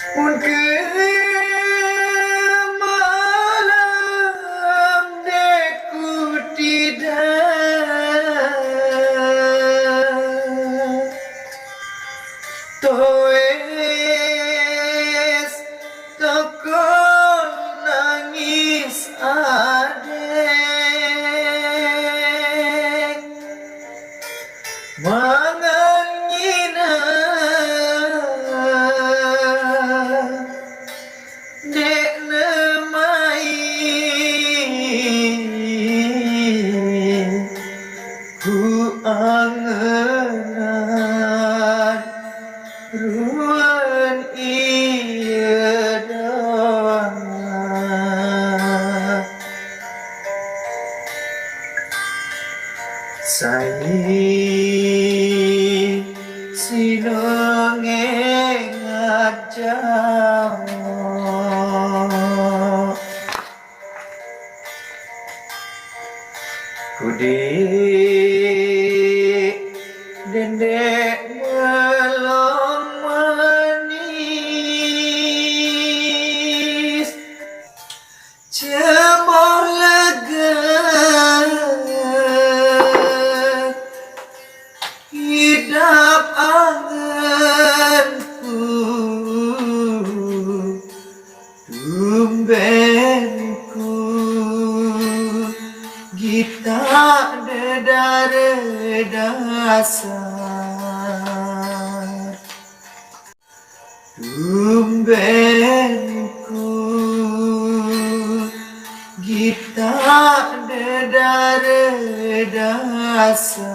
Mun ke malam deku tidak toes toko nangis adek mangangina dek lemai ku angenan ruan iya doang Sayi sinongeng ajawa Kudik dendek belum manis cemoh lega hidup anganku tumbenku gita dedare dasar tumbenku gita dedare dasar